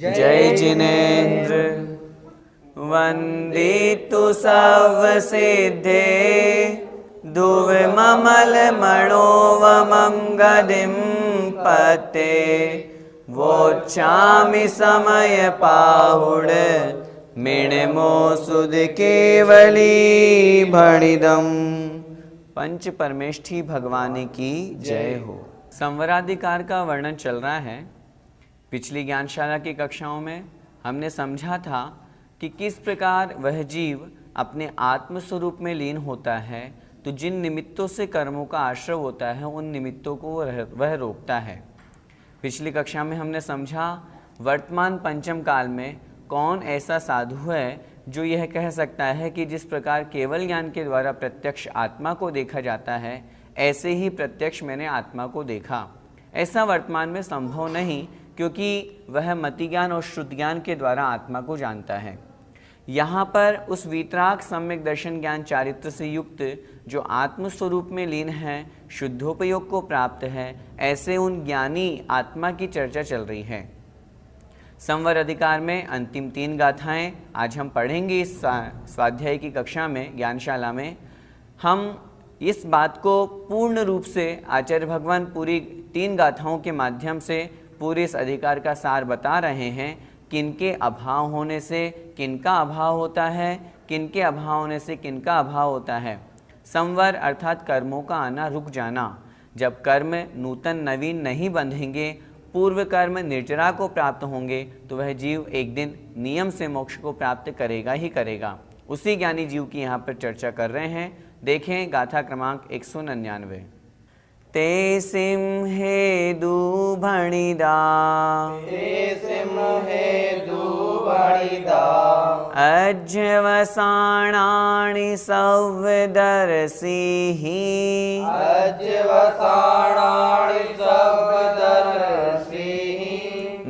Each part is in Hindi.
जय जिनेन्द्र वंदितु सर्वसिद्धे दुर्ममलमणोवमं गदिं पते वोच्छामि समयपाहुड मिणमो सुध केवली भणिदम। पंच परमेष्ठी भगवान की जय हो। संवराधिकार का वर्णन चल रहा है। पिछली ज्ञानशाला की कक्षाओं में हमने समझा था कि किस प्रकार वह जीव अपने आत्म स्वरूप में लीन होता है तो जिन निमित्तों से कर्मों का आश्रय होता है उन निमित्तों को वह रोकता है। पिछली कक्षा में हमने समझा वर्तमान पंचम काल में कौन ऐसा साधु है जो यह कह सकता है कि जिस प्रकार केवल ज्ञान के द्वारा प्रत्यक्ष आत्मा को देखा जाता है ऐसे ही प्रत्यक्ष मैंने आत्मा को देखा। ऐसा वर्तमान में संभव नहीं, क्योंकि वह मति ज्ञान और श्रुति ज्ञान के द्वारा आत्मा को जानता है। यहाँ पर उस वीतराग सम्यक दर्शन ज्ञान चारित्र से युक्त जो आत्मस्वरूप में लीन है, शुद्धोपयोग को प्राप्त है, ऐसे उन ज्ञानी आत्मा की चर्चा चल रही है। संवर अधिकार में अंतिम 3 गाथाएं आज हम पढ़ेंगे। इस स्वाध्याय की कक्षा में, ज्ञानशाला में हम इस बात को पूर्ण रूप से आचार्य भगवान पूरी 3 गाथाओं के माध्यम से पूरे इस अधिकार का सार बता रहे हैं। किनके अभाव होने से किनका अभाव होता है, किनके अभाव होने से किनका अभाव होता है। संवर अर्थात कर्मों का आना रुक जाना। जब कर्म नूतन नवीन नहीं बंधेंगे, पूर्व कर्म निर्जरा को प्राप्त होंगे तो वह जीव एक दिन नियम से मोक्ष को प्राप्त करेगा ही करेगा। उसी ज्ञानी जीव की यहाँ पर चर्चा कर रहे हैं। देखें गाथा क्रमांक 199। ते सिंहे दुभणिदा अज्यवसाणानि सव्वदर्शिः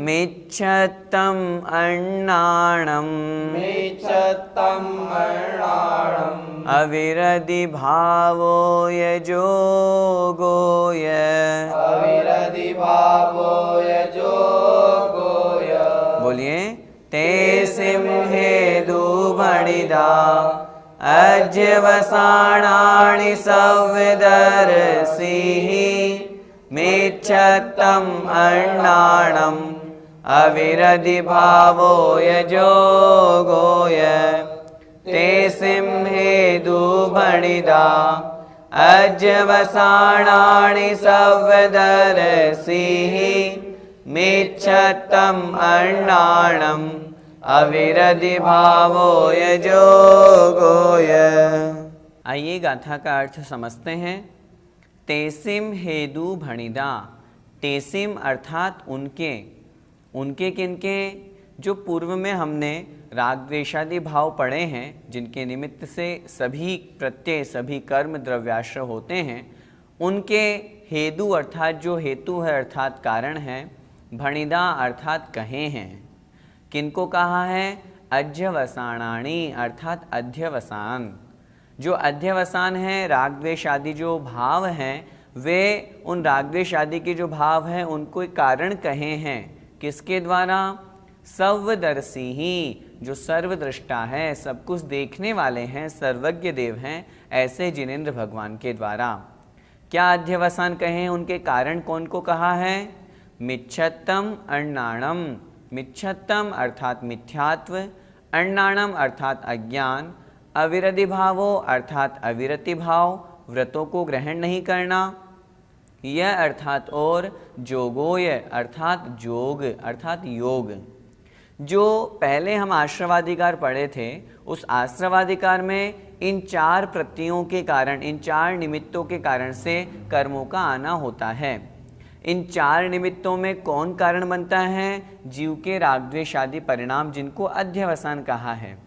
मिच्छत्तम् अन्नाणम् अविरधि भावो यजोगोय बोलिए। ते सिंहे दुभणिदा अज्यवसाणानि सव्वदर्शिः मिच्छत्तम् अन्नाणम् अविरधि भावो यजोगोय। ते सिंहे दुभणिदा अज्यवसाणानि सव्वदर्शिः मिच्छत्तम् अन्नाणम् अविरधि भावो यजोगोय। आइए गाथा का अर्थ समझते हैं। तेसिम हेदु भणिदा। तेसिम अर्थात उनके, उनके किनके, जो पूर्व में हमने राग द्वेषादि भाव पढ़े हैं, जिनके निमित्त से सभी प्रत्यय सभी कर्म द्रव्याश्रय होते हैं, उनके हेतु अर्थात जो हेतु है अर्थात कारण है, भणिदा अर्थात कहे हैं। किनको कहा है? अध्यवसाणानि अर्थात अध्यवसान। जो अध्यवसान है, राग द्वेष आदि जो भाव हैं, वे उन राग द्वेष आदि के जो भाव हैं उनको कारण कहे हैं। किसके द्वारा? सर्वदर्शी ही, जो सर्वदृष्टा है, सब कुछ देखने वाले हैं, सर्वज्ञ देव हैं, ऐसे जिनेन्द्र भगवान के द्वारा। क्या अध्यवसान कहे? उनके कारण कौन को कहा है? मिच्छत्तम अन्नाणम। मिच्छत्तम अर्थात मिथ्यात्व, अन्नाणम अर्थात अज्ञान, अविरधि भावो अर्थात अविरति भाव, व्रतों को ग्रहण नहीं करना, यह अर्थात और जोगोय अर्थात जोग अर्थात योग। जो पहले हम आश्रवाधिकार पढ़े थे, उस आश्रवाधिकार में इन 4 प्रत्ययों के कारण, इन 4 निमित्तों के कारण से कर्मों का आना होता है। इन 4 निमित्तों में कौन कारण बनता है? जीव के राग द्वेष आदि परिणाम, जिनको अध्यवसान कहा है।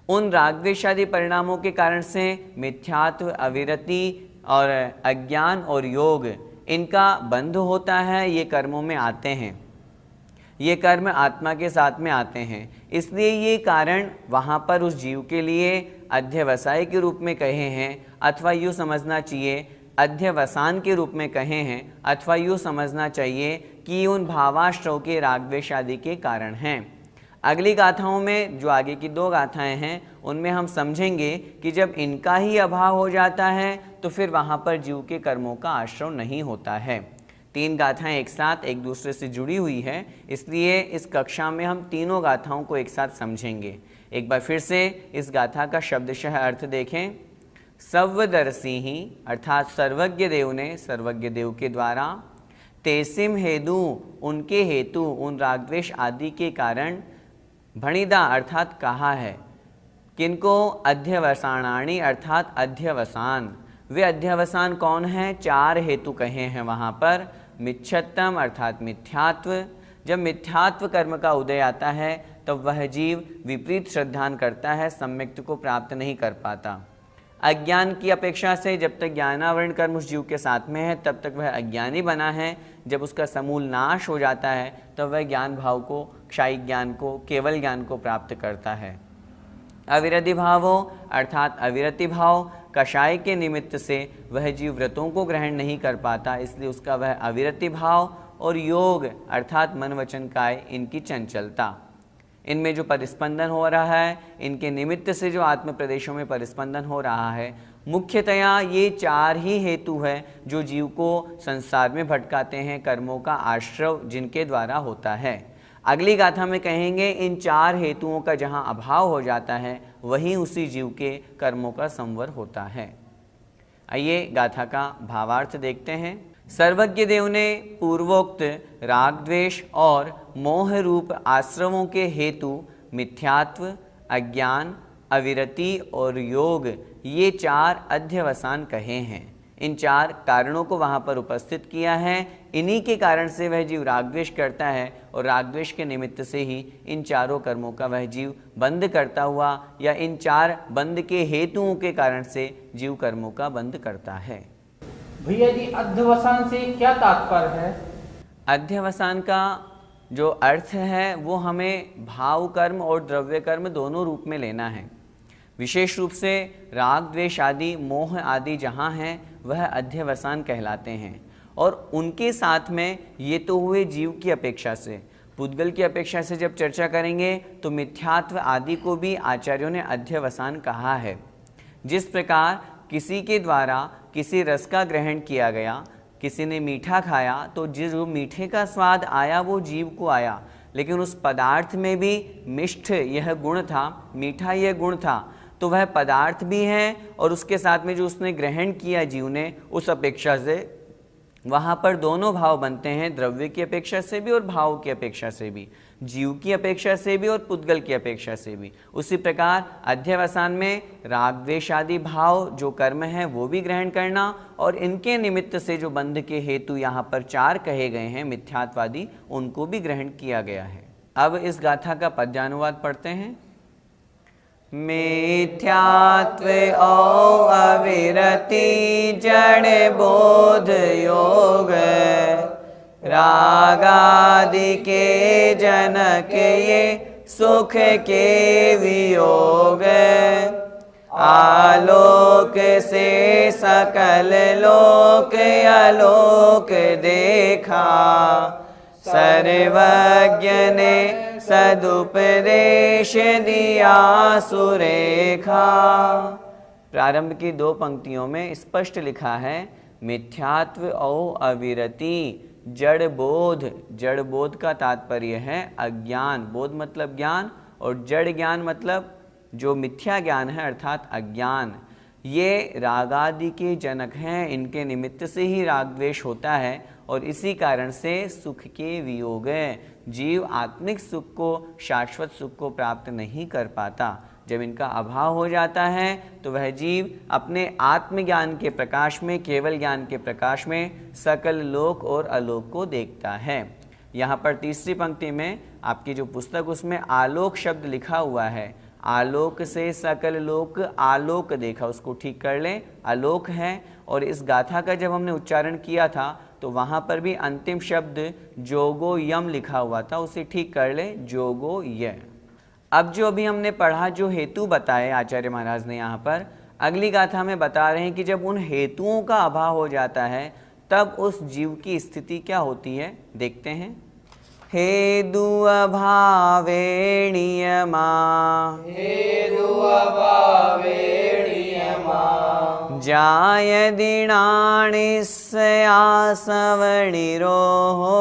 उन राग द्वेष आदि परिणामों के कारण से मिथ्यात्व, अविरति और अज्ञान और योग, इनका बंध होता है। ये कर्मों में आते हैं, ये कर्म आत्मा के साथ में आते हैं। इसलिए ये कारण वहाँ पर उस जीव के लिए अध्यवसाय के रूप में कहे हैं, अथवा यूँ समझना चाहिए अध्यवसान के रूप में कहे हैं, अथवा यूँ समझना चाहिए कि उन भावाश्रव के राग द्वेष आदि के कारण हैं। अगली गाथाओं में, जो आगे की 2 गाथाएं हैं, उनमें हम समझेंगे कि जब इनका ही अभाव हो जाता है तो फिर वहाँ पर जीव के कर्मों का आश्रव नहीं होता है। 3 गाथाएं एक साथ एक दूसरे से जुड़ी हुई है, इसलिए इस कक्षा में हम तीनों गाथाओं को एक साथ समझेंगे। एक बार फिर से इस गाथा का शब्दशः अर्थ देखें। सर्वदर्शी ही अर्थात सर्वज्ञ देव ने, सर्वज्ञ देव के द्वारा, तेसिम हेतु उनके हेतु, उन रागद्वेष आदि के कारण, भणिदा अर्थात कहा है, किनको? अध्यवसाणाणी अर्थात अध्यवसान। वे अध्यवसान कौन है? 4 हेतु कहे हैं वहाँ पर। मिच्छत्तम अर्थात मिथ्यात्व, जब मिथ्यात्व कर्म का उदय आता है तब वह जीव विपरीत श्रद्धान करता है, सम्यक्त को प्राप्त नहीं कर पाता। अज्ञान की अपेक्षा से जब तक ज्ञानावरण कर्म उस जीव के साथ में है तब तक वह अज्ञानी बना है। जब उसका समूल नाश हो जाता है तब वह ज्ञान भाव को, क्षायिक ज्ञान को, केवल ज्ञान को प्राप्त करता है। अविरति भावो अर्थात अविरति भाव, कषाय के निमित्त से वह जीव व्रतों को ग्रहण नहीं कर पाता, इसलिए उसका वह अविरति भाव। और योग अर्थात मन वचन काय, इनकी चंचलता, इनमें जो परिस्पंदन हो रहा है, इनके निमित्त से जो आत्म प्रदेशों में परिस्पंदन हो रहा है, मुख्यतया ये 4 ही हेतु है जो जीव को संसार में भटकाते हैं, कर्मों का आश्रव जिनके द्वारा होता है। अगली गाथा में कहेंगे इन 4 हेतुओं का जहाँ अभाव हो जाता है वहीं उसी जीव के कर्मों का संवर होता है। आइए गाथा का भावार्थ देखते हैं। सर्वज्ञ देव ने पूर्वोक्त राग द्वेष और मोह रूप आश्रमों के हेतु मिथ्यात्व, अज्ञान, अविरति और योग, ये 4 अध्यवसान कहे हैं। इन 4 कारणों को वहाँ पर उपस्थित किया है। इन्हीं के कारण से वह जीव रागद्वेष करता है और रागद्वेष के निमित्त से ही इन 4 कर्मों का वह जीव बंद करता हुआ, या इन 4 बंद के हेतुओं के कारण से जीव कर्मों का बंद करता है। भैया जी, अध्यवसान से क्या तात्पर्य है? अध्यवसान का जो अर्थ है वो हमें भाव कर्म और द्रव्य कर्म दोनों रूप में लेना है। विशेष रूप से राग द्वेष आदि, मोह आदि जहाँ हैं वह अध्यवसान कहलाते हैं। और उनके साथ में ये तो हुए जीव की अपेक्षा से, पुद्गल की अपेक्षा से जब चर्चा करेंगे तो मिथ्यात्व आदि को भी आचार्यों ने अध्यवसान कहा है। जिस प्रकार किसी के द्वारा किसी रस का ग्रहण किया गया, किसी ने मीठा खाया तो जो मीठे का स्वाद आया वो जीव को आया, लेकिन उस पदार्थ में भी मिष्ठ यह गुण था, मीठा यह गुण था, तो वह पदार्थ भी है और उसके साथ में जो उसने ग्रहण किया जीव ने, उस अपेक्षा से वहाँ पर दोनों भाव बनते हैं, द्रव्य की अपेक्षा से भी और भाव की अपेक्षा से भी, जीव की अपेक्षा से भी और पुद्गल की अपेक्षा से भी। उसी प्रकार अध्यवसान में राग द्वेष आदि भाव जो कर्म है वो भी ग्रहण करना, और इनके निमित्त से जो बंध के हेतु यहाँ पर 4 कहे गए हैं मिथ्यात्वादी, उनको भी ग्रहण किया गया है। अब इस गाथा का पद्यानुवाद पढ़ते हैं। मिथ्यात्व औ अविरति जड़ बोध योग, रागादि के जनक ये सुख के वियोग, आलोक से सकल लोक अलोक देखा, सर्वज्ञ ने सदुपदेश दिया सुरेखा। प्रारंभ की 2 पंक्तियों में स्पष्ट लिखा है मिथ्यात्व और अविरति जड़ बोध। जड़ बोध का तात्पर्य है अज्ञान, बोध मतलब ज्ञान और जड़ ज्ञान मतलब जो मिथ्या ज्ञान है अर्थात अज्ञान। ये रागादि के जनक हैं, इनके निमित्त से ही राग द्वेष होता है और इसी कारण से सुख के वियोग है। जीव आत्मिक सुख को, शाश्वत सुख को प्राप्त नहीं कर पाता। जब इनका अभाव हो जाता है तो वह जीव अपने आत्मज्ञान के प्रकाश में, केवल ज्ञान के प्रकाश में सकल लोक और अलोक को देखता है। यहाँ पर तीसरी पंक्ति में आपकी जो पुस्तक उसमें आलोक शब्द लिखा हुआ है, आलोक से सकल लोक आलोक देखा, उसको ठीक कर लें, आलोक है। और इस गाथा का जब हमने उच्चारण किया था तो वहाँ पर भी अंतिम शब्द जोगो यम लिखा हुआ था, उसे ठीक कर ले, जोगो य। अब जो अभी हमने पढ़ा, जो हेतु बताए आचार्य महाराज ने यहाँ पर, अगली गाथा में बता रहे हैं कि जब उन हेतुओं का अभाव हो जाता है तब उस जीव की स्थिति क्या होती है, देखते हैं। हेतु अभावे नियमा, हेतु अभावे नियमा, जायदिणानिस्यासवणिरोहो,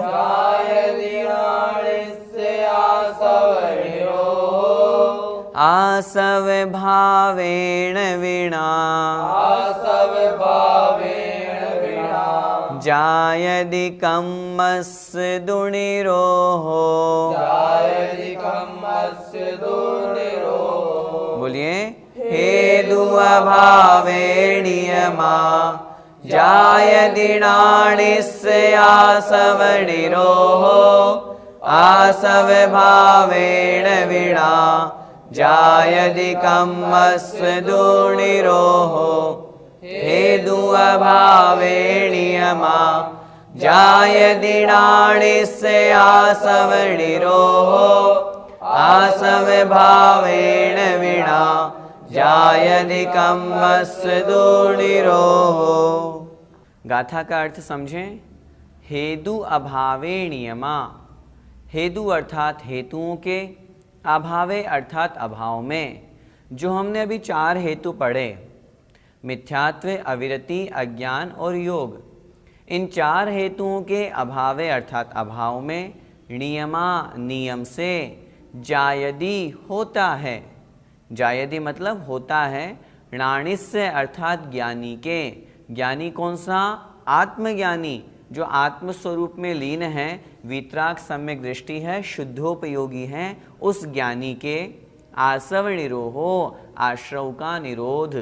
जायदिणानिस्यासवणिरोहो, आसवभावेन विना, आसवभावेन विना, जायदिकम्मस्य दुनिरोहो, जायदिकम्मस्य दुनिरोहो। बोलिए, हेतु अभावे नियमा, जायदिणानिस्यासवणिरोहो, आसवभावेन विना, जायदिकम्मस्य दुनिरोहो। हेतु अभावे नियमा, जायदिणानिस्यासवणिरोहो, आसवभावेन विना, जायदिकम्मस्य दुनिरोहो। गाथा का अर्थ समझें। हेतु अभावे नियमा, हेतु अर्थात हेतुओं के, अभावे अर्थात अभाव में। जो हमने अभी 4 हेतु पढ़े, मिथ्यात्व, अविरति, अज्ञान और योग, इन 4 हेतुओं के अभावे अर्थात अभाव में, नियमा नियम से, जायदि होता है, जायदि मतलब होता है, णानिस्य अर्थात ज्ञानी के, ज्ञानी कौन सा, आत्मज्ञानी जो आत्मस्वरूप में लीन है, वीतराग सम्यक दृष्टि है, शुद्धोपयोगी है, उस ज्ञानी के, आसव निरोहो, आश्रव का निरोध।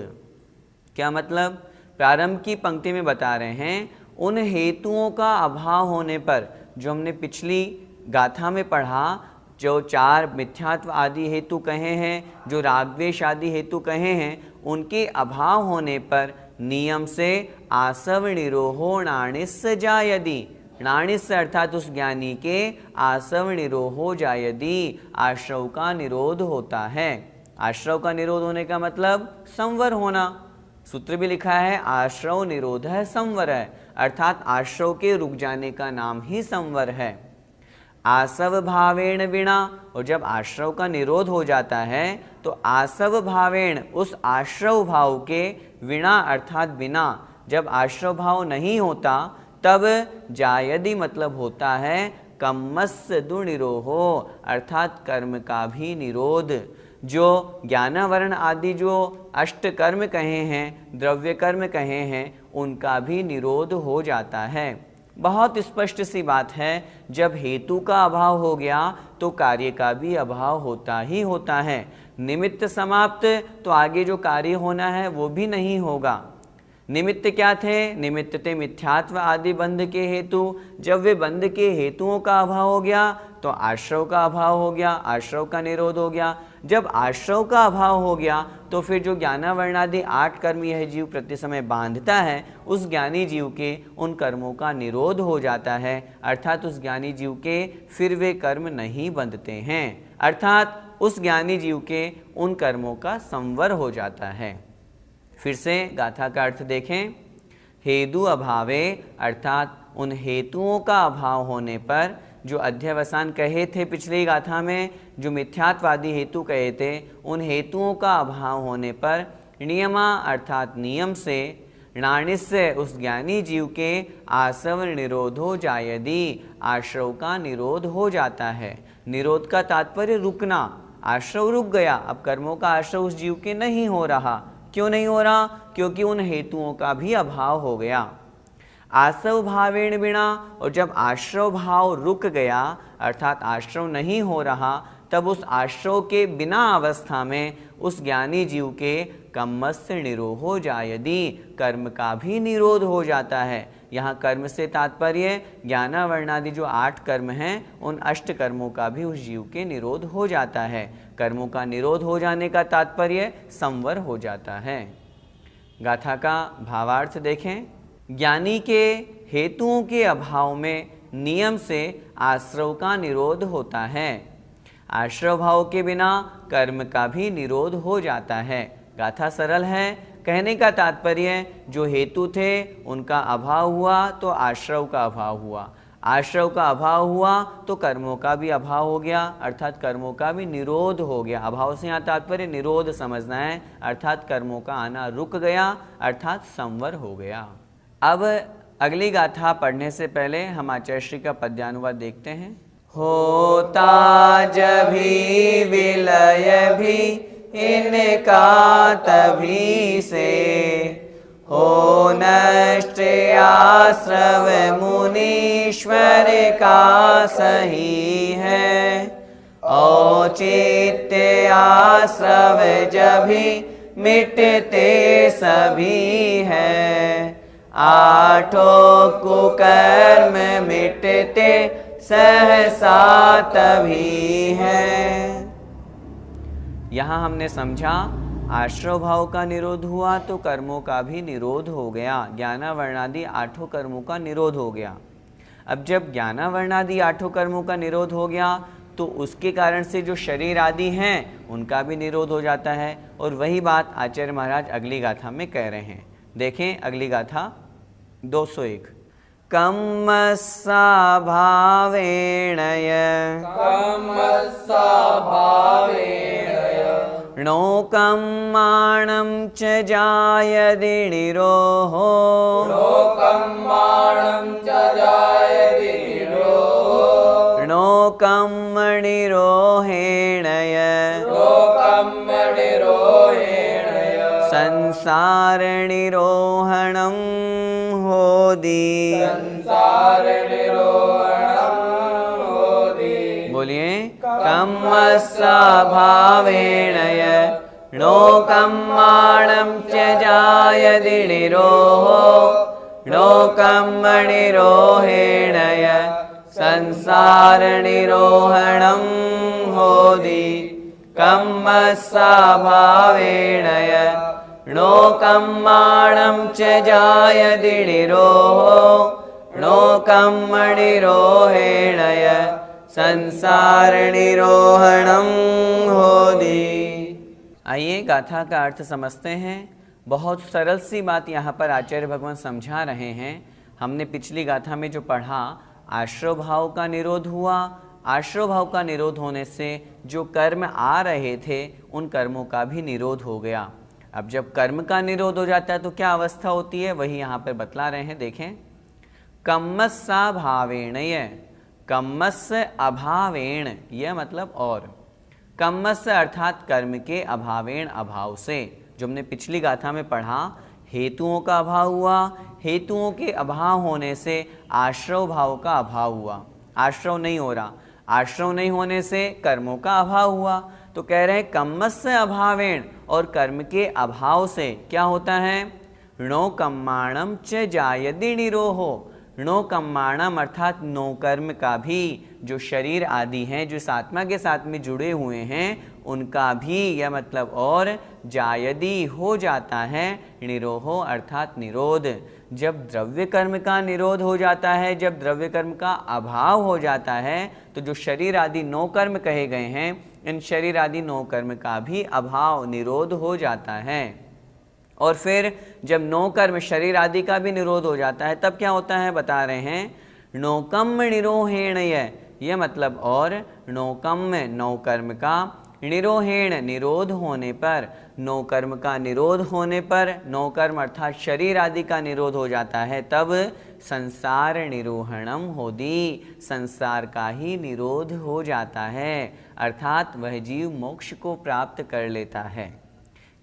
क्या मतलब, प्रारंभ की पंक्ति में बता रहे हैं उन हेतुओं का अभाव होने पर, जो हमने पिछली गाथा में पढ़ा, जो 4 मिथ्यात्व आदि हेतु कहे हैं, जो रागद्वेष आदि हेतु कहे हैं, उनके अभाव होने पर नियम से आसव निरोहो णानिस्य जायदि, णानिस्य अर्थात उस ज्ञानी के, आसव निरोहो जायदि आश्रव का निरोध होता है। आश्रव का निरोध होने का मतलब संवर होना। सूत्र भी लिखा है, आश्रव निरोध है संवर है, अर्थात आश्रव के रुक जाने का नाम ही संवर है। आसव भावेण विना, और जब आश्रव का निरोध हो जाता है तो आसव भावेण, उस आश्रव भाव के, विना अर्थात बिना, जब आश्रव भाव नहीं होता तब जायदि मतलब होता है कम्मस्य दुनिरोहो, अर्थात कर्म का भी निरोध। जो ज्ञानावरण आदि जो 8 कर्म कहे हैं, द्रव्य कर्म कहे हैं, उनका भी निरोध हो जाता है। बहुत स्पष्ट सी बात है, जब हेतु का अभाव हो गया तो कार्य का भी अभाव होता ही होता है। निमित्त समाप्त तो आगे जो कार्य होना है वो भी नहीं होगा। निमित्त क्या थे, निमित्त थे मिथ्यात्व आदि बंध के हेतु। जब वे बंध के हेतुओं का अभाव हो गया तो आश्रव का अभाव हो गया, आश्रव का निरोध हो गया। जब आश्रव का अभाव हो गया तो फिर जो ज्ञानावर्णादि 8 कर्म यह जीव प्रति समय बांधता है, उस ज्ञानी जीव के उन कर्मों का निरोध हो जाता है, अर्थात उस ज्ञानी जीव के फिर वे कर्म नहीं बंधते हैं, अर्थात उस ज्ञानी जीव के उन कर्मों का संवर हो जाता है। फिर से गाथा का अर्थ देखें। हेतु अभावे अर्थात उन हेतुओं का अभाव होने पर, जो अध्यवसान कहे थे पिछली गाथा में, जो मिथ्यात्वादी हेतु कहे थे, उन हेतुओं का अभाव होने पर नियमा अर्थात नियम से, णानिस्य उस ज्ञानी जीव के, आसव निरोधो जायदि आश्रव का निरोध हो जाता है। निरोध का तात्पर्य रुकना, आश्रव रुक गया, अब कर्मों का आश्रव उस जीव के नहीं हो रहा। क्यों नहीं हो रहा? क्योंकि उन हेतुओं का भी अभाव हो गया। आसव भावेण बिना, और जब आश्रव भाव रुक गया अर्थात आश्रव नहीं हो रहा, तब उस आश्रव के बिना अवस्था में उस ज्ञानी जीव के कम्मस्य निरोहो जायदि, कर्म का भी निरोध हो जाता है। यहाँ कर्म से तात्पर्य ज्ञाना वर्णादि जो 8 कर्म हैं उन 8 कर्मों का भी उस जीव के निरोध हो जाता है। कर्मों का निरोध हो जाने का तात्पर्य संवर हो जाता है। गाथा का भावार्थ देखें। ज्ञानी के हेतुओं के अभाव में नियम से आश्रव का निरोध होता है। आश्रव भाव के बिना कर्म का भी निरोध हो जाता है। गाथा सरल है। कहने का तात्पर्य जो हेतु थे उनका अभाव हुआ तो आश्रव का अभाव हुआ, आश्रव का अभाव हुआ तो कर्मों का भी अभाव हो गया, अर्थात कर्मों का भी निरोध हो गया। अभाव से यहाँ तात्पर्य निरोध समझना है, अर्थात कर्मों का आना रुक गया, अर्थात संवर हो गया। अब अगली गाथा पढ़ने से पहले हम आचार्य श्री का पद्यानुवाद देखते हैं। होता जभी विलय भी इनका तभी से, हो नष्ट आश्रव मुनीश्वर का सही है। औचित्य आश्रव जभी मिटते सभी है, आठों कुकर्म मिटते सहसा तभी है। यहाँ हमने समझा आश्रव भाव का निरोध हुआ तो कर्मों का भी निरोध हो गया। ज्ञाना वर्णादि 8 कर्मों का निरोध हो गया। अब जब ज्ञाना वर्णादि 8 कर्मों का निरोध हो गया तो उसके कारण से जो शरीर आदि हैं उनका भी निरोध हो जाता है। और वही बात आचार्य महाराज अगली गाथा में कह रहे हैं। देखें अगली गाथा 201। कम्मस्सा भावेण णो कम्माणं च जायते निरोहो, णो कम्मनिरोहेण संसार निरोहणं होदि। बोलिए कम्मस्सा भावेण णो कम्माणं च जायते निरोहो, णो कम्मनिरोहेण संसार निरोहणं होदि। कम्मस्सा भावेण णो कम्माणं च जायते निरोहो, णो कम्मनिरोहेण संसार निरोहणं होदि। आइए गाथा का अर्थ समझते हैं। बहुत सरल सी बात यहाँ पर आचार्य भगवान समझा रहे हैं। हमने पिछली गाथा में जो पढ़ा आश्रव भाव का निरोध हुआ, आश्रव भाव का निरोध होने से जो कर्म आ रहे थे उन कर्मों का भी निरोध हो गया। अब जब कर्म का निरोध हो जाता है तो क्या अवस्था होती है वही यहाँ पर बतला रहे हैं। देखें कम्मस्सा भावेण, कम्मस्य अभावेण यह मतलब और, कम्मस्य अर्थात कर्म के अभावेण अभाव से। जो हमने पिछली गाथा में पढ़ा हेतुओं का अभाव हुआ, हेतुओं के अभाव होने से आश्रव भाव का अभाव हुआ। आश्रव नहीं हो रहा, आश्रव नहीं होने से कर्मों का अभाव हुआ। तो कह रहे हैं कम्मस्य अभावेण, और कर्म के अभाव से क्या होता है। णो कम्माणं च जायते निरोहो, णो कम्माणम अर्थात नो कर्म का भी जो शरीर आदि हैं जो इस आत्मा के साथ में जुड़े हुए हैं उनका भी यह मतलब और जायदी हो जाता है। निरोहो अर्थात निरोध। जब द्रव्य कर्म का निरोध हो जाता है, जब द्रव्य कर्म का अभाव हो जाता है तो जो शरीर आदि 9 कर्म कहे गए हैं इन शरीर आदि 9 कर्म का भी अभाव निरोध हो जाता है। और फिर जब 9 कर्म शरीर आदि का भी निरोध हो जाता है तब क्या होता है बता रहे हैं। नोकम निरोहेण, यह मतलब और नोकम 9 कर्म का, निरोहेण निरोध होने पर, 9 कर्म का निरोध होने पर, 9 कर्म अर्थात शरीर आदि का निरोध हो जाता है तब संसार निरोहणम होदि, संसार का ही निरोध हो जाता है, अर्थात वह जीव मोक्ष को प्राप्त कर लेता है।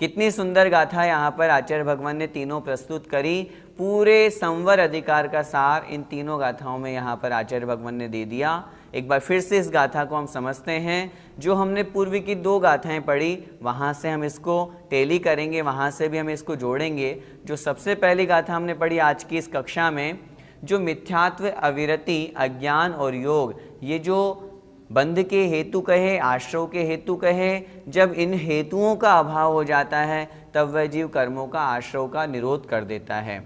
कितनी सुंदर गाथा यहाँ पर आचार्य भगवान ने तीनों प्रस्तुत करी। पूरे संवर अधिकार का सार इन तीनों गाथाओं में यहाँ पर आचार्य भगवान ने दे दिया। एक बार फिर से इस गाथा को हम समझते हैं। जो हमने पूर्व की 2 गाथाएं पढ़ी वहाँ से हम इसको टेली करेंगे, वहाँ से भी हम इसको जोड़ेंगे। जो सबसे पहली गाथा हमने पढ़ी आज की इस कक्षा में, जो मिथ्यात्व, अविरति, अज्ञान और योग, ये जो बंध के हेतु कहे, आश्रव के हेतु कहे, जब इन हेतुओं का अभाव हो जाता है तब वह जीव कर्मों का, आश्रव का निरोध कर देता है।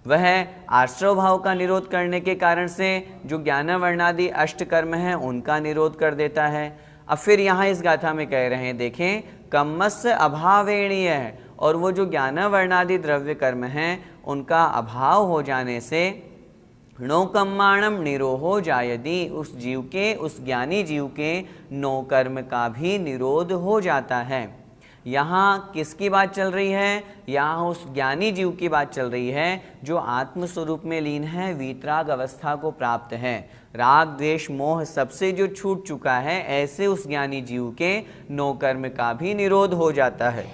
वह आश्रव भाव का निरोध करने के कारण से जो ज्ञान वर्णादि अष्ट कर्म हैं उनका निरोध कर देता है। अब फिर यहाँ इस गाथा में कह रहे हैं, देखें, कम्मस्य अभावेणीय है, और वो जो ज्ञान वर्णादि द्रव्य कर्म हैं उनका अभाव हो जाने से नो कर्माणम निरोहो जायति, उस जीव के, उस ज्ञानी जीव के नो कर्म का भी निरोध हो जाता है। यहाँ किसकी बात चल रही है? यहाँ उस ज्ञानी जीव की बात चल रही है जो आत्म स्वरूप में लीन है, वीतराग अवस्था को प्राप्त है, राग द्वेष मोह सबसे जो छूट चुका है, ऐसे उस ज्ञानी जीव के नो कर्म का भी निरोध हो जाता है।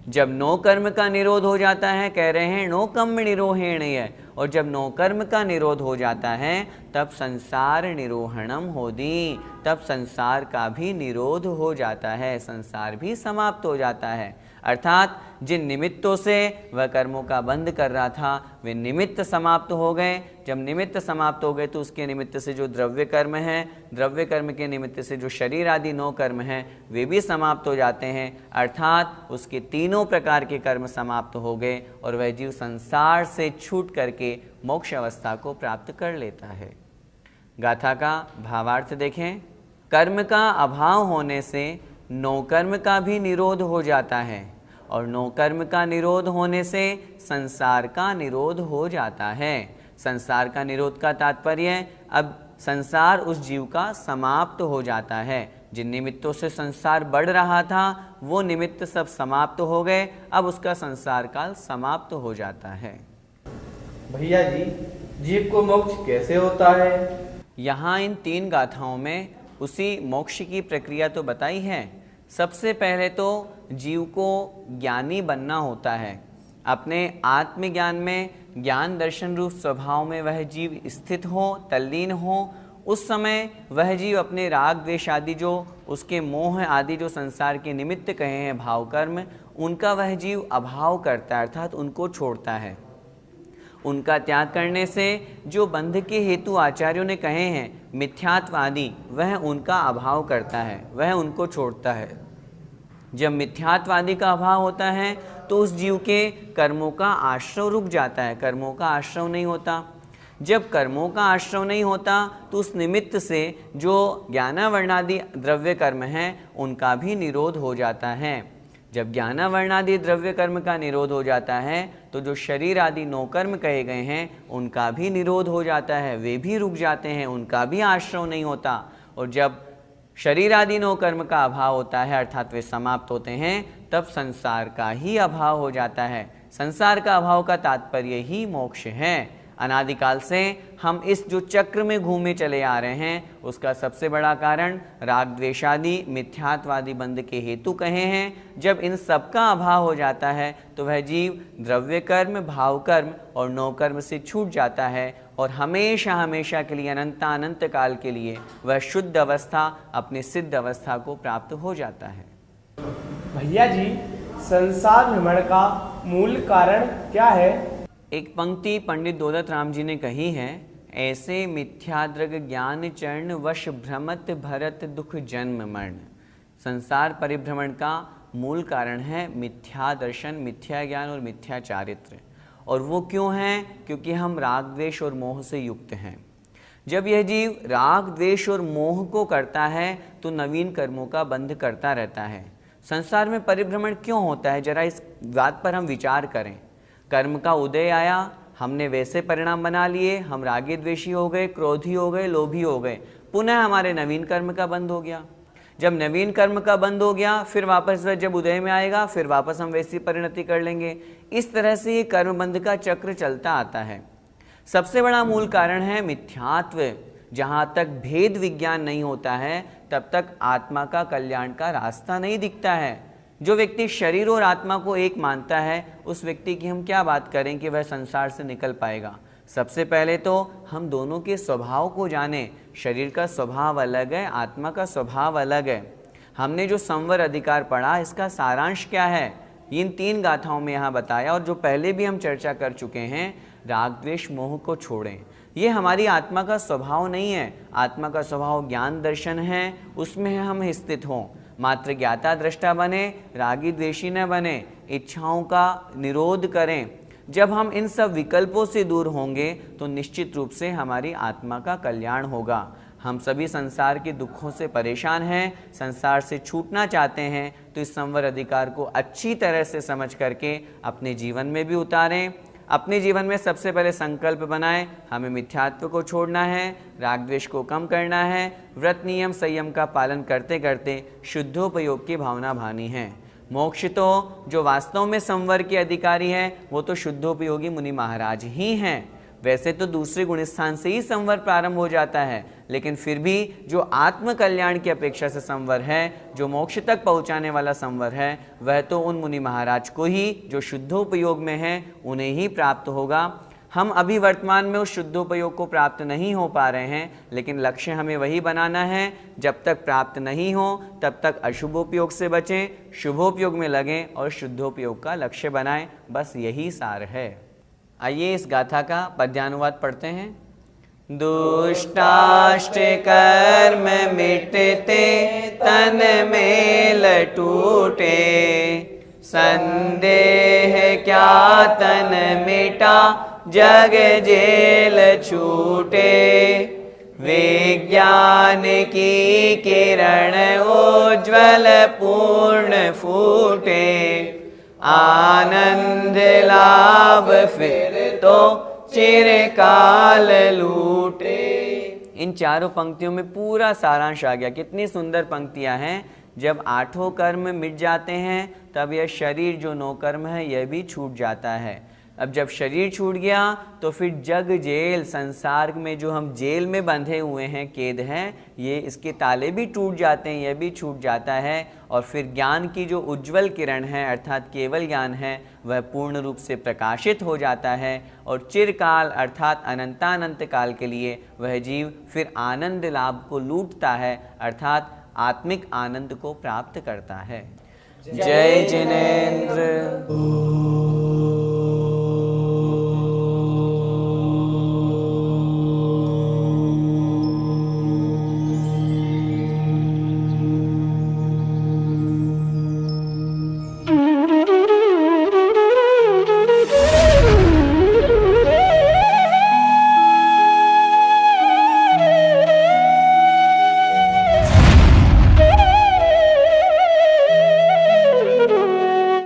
जब नो कर्म का निरोध हो जाता है, कह रहे हैं नो कर्म निरोहेणय, और जब नो कर्म का निरोध हो जाता है तब संसार निरोहणम होदी, तब संसार का भी निरोध हो जाता है, संसार भी समाप्त हो जाता है। अर्थात जिन निमित्तों से वह कर्मों का बंध कर रहा था वे निमित्त समाप्त हो गए। जब निमित्त समाप्त हो गए तो उसके निमित्त से जो द्रव्य कर्म हैं, द्रव्य कर्म के निमित्त से जो शरीर आदि 9 कर्म हैं वे भी समाप्त हो जाते हैं। अर्थात उसके तीनों प्रकार के कर्म समाप्त हो गए और वह जीव संसार से छूट करके मोक्ष अवस्था को प्राप्त कर लेता है। गाथा का भावार्थ देखें। कर्म का अभाव होने से नो कर्म का भी निरोध हो जाता है, और नो कर्म का निरोध होने से संसार का निरोध हो जाता है। संसार का निरोध का तात्पर्य अब संसार उस जीव का समाप्त हो जाता है। जिन निमित्तों से संसार बढ़ रहा था वो निमित्त सब समाप्त हो गए, अब उसका संसार काल समाप्त हो जाता है। भैया जी, जीव को मोक्ष कैसे होता है? यहाँ इन 3 गाथाओं में उसी मोक्ष की प्रक्रिया तो बताई है। सबसे पहले तो जीव को ज्ञानी बनना होता है। अपने आत्मज्ञान में, ज्ञान दर्शन रूप स्वभाव में वह जीव स्थित हो, तल्लीन हो। उस समय वह जीव अपने राग द्वेष आदि, जो उसके मोह आदि जो संसार के निमित्त कहे हैं भाव कर्म, उनका वह जीव अभाव करता है, अर्थात उनको छोड़ता है। उनका त्याग करने से जो बंध के हेतु आचार्यों ने कहे हैं मिथ्यात्व आदि, वह उनका अभाव करता है, वह उनको छोड़ता है। जब मिथ्यात्व आदि का अभाव होता है तो उस जीव के कर्मों का आश्रव रुक जाता है, कर्मों का आश्रव नहीं होता। जब कर्मों का आश्रव नहीं होता तो उस निमित्त से जो ज्ञानावर्णादि द्रव्य कर्म हैं उनका भी निरोध हो जाता है। जब ज्ञानावर्णादि द्रव्य कर्म का निरोध हो जाता है तो जो शरीर आदि 9 कर्म कहे गए हैं उनका भी निरोध हो जाता है, वे भी रुक जाते हैं, उनका भी आश्रव नहीं होता। और जब शरीर आदि 9 कर्म का अभाव होता है अर्थात वे समाप्त होते हैं, तब संसार का ही अभाव हो जाता है। संसार का अभाव का तात्पर्य ही मोक्ष है। अनादिकाल से हम इस जो चक्र में घूमे चले आ रहे हैं उसका सबसे बड़ा कारण राग द्वेषादि मिथ्यात्वादि बंध के हेतु कहे हैं। जब इन सब का अभाव हो जाता है तो वह जीव द्रव्य कर्म, भाव कर्म और 9 कर्म से छूट जाता है और हमेशा हमेशा के लिए, अनंत काल के लिए वह शुद्ध अवस्था, अपनी सिद्ध अवस्था को प्राप्त हो जाता है। भैया जी, संसार भ्रमण का मूल कारण क्या है? एक पंक्ति पंडित दौलत राम जी ने कही है, ऐसे मिथ्याद्रग ज्ञान चरण वश भ्रमत भरत दुख जन्म मरण। संसार परिभ्रमण का मूल कारण है मिथ्या दर्शन, मिथ्या ज्ञान और मिथ्या चारित्र। और वो क्यों है? क्योंकि हम राग द्वेष और मोह से युक्त हैं। जब यह जीव राग द्वेष और मोह को करता है तो नवीन कर्मों का बंध करता रहता है। संसार में परिभ्रमण क्यों होता है, जरा इस बात पर हम विचार करें। कर्म का उदय आया, हमने वैसे परिणाम बना लिए, हम रागी द्वेषी हो गए, क्रोधी हो गए, लोभी हो गए, पुनः हमारे नवीन कर्म का बंध हो गया। जब नवीन कर्म का बंध हो गया फिर वापस वह जब उदय में आएगा फिर वापस हम वैसी परिणति कर लेंगे। इस तरह से ये कर्म बंध का चक्र चलता आता है। सबसे बड़ा मूल कारण है मिथ्यात्व। जहाँ तक भेद विज्ञान नहीं होता है तब तक आत्मा का कल्याण का रास्ता नहीं दिखता है। जो व्यक्ति शरीर और आत्मा को एक मानता है, उस व्यक्ति की हम क्या बात करें कि वह संसार से निकल पाएगा। सबसे पहले तो हम दोनों के स्वभाव को जानें। शरीर का स्वभाव अलग है, आत्मा का स्वभाव अलग है। हमने जो संवर अधिकार पढ़ा, इसका सारांश क्या है, इन 3 गाथाओं में यहाँ बताया, और जो पहले भी हम चर्चा कर चुके हैं। राग द्वेष मोह को छोड़ें। ये हमारी आत्मा का स्वभाव नहीं है। आत्मा का स्वभाव ज्ञान दर्शन है, उसमें हम स्थित हों। मात्र ज्ञाता दृष्टा बने, रागी द्वेषी न बने, इच्छाओं का निरोध करें। जब हम इन सब विकल्पों से दूर होंगे तो निश्चित रूप से हमारी आत्मा का कल्याण होगा। हम सभी संसार के दुखों से परेशान हैं, संसार से छूटना चाहते हैं, तो इस संवर अधिकार को अच्छी तरह से समझ करके अपने जीवन में भी उतारें। अपने जीवन में सबसे पहले संकल्प बनाएं, हमें मिथ्यात्व को छोड़ना है, राग द्वेष को कम करना है, व्रत नियम संयम का पालन करते करते शुद्धोपयोग की भावना भानी है। मोक्ष तो जो वास्तव में संवर के अधिकारी हैं, वो तो शुद्धोपयोगी मुनि महाराज ही हैं। वैसे तो दूसरे गुण स्थान से ही संवर प्रारंभ हो जाता है, लेकिन फिर भी जो आत्म कल्याण की अपेक्षा से संवर है, जो मोक्ष तक पहुंचाने वाला संवर है, वह तो उन मुनि महाराज को ही, जो शुद्धोपयोग में है, उन्हें ही प्राप्त होगा। हम अभी वर्तमान में उस शुद्धोपयोग को प्राप्त नहीं हो पा रहे हैं, लेकिन लक्ष्य हमें वही बनाना है। जब तक प्राप्त नहीं हो तब तक अशुभोपयोग से बचें, शुभोपयोग में लगें और शुद्धोपयोग का लक्ष्य बनाएं। बस यही सार है। आइए इस गाथा का पद्यानुवाद पढ़ते हैं। दुष्टाष्ट कर्म मिटते तन मेल टूटे, संदेह क्या तन मिटा जग जेल छूटे। विज्ञान की किरण उज्ज्वल पूर्ण फूटे, आनंद लाभ फिर तो चिरकाल लूटे। इन चारों पंक्तियों में पूरा सारांश आ गया। कितनी सुंदर पंक्तियां हैं। जब 8 कर्म मिट जाते हैं तब यह शरीर जो 9 कर्म है यह भी छूट जाता है। अब जब शरीर छूट गया तो फिर जग जेल, संसार में जो हम जेल में बंधे हुए हैं, कैद हैं, ये इसके ताले भी टूट जाते हैं, यह भी छूट जाता है। और फिर ज्ञान की जो उज्ज्वल किरण है, अर्थात केवल ज्ञान है, वह पूर्ण रूप से प्रकाशित हो जाता है। और चिरकाल अर्थात अनंतानंत काल के लिए वह जीव फिर आनंद लाभ को लूटता है, अर्थात आत्मिक आनंद को प्राप्त करता है। जय जिनेंद्र।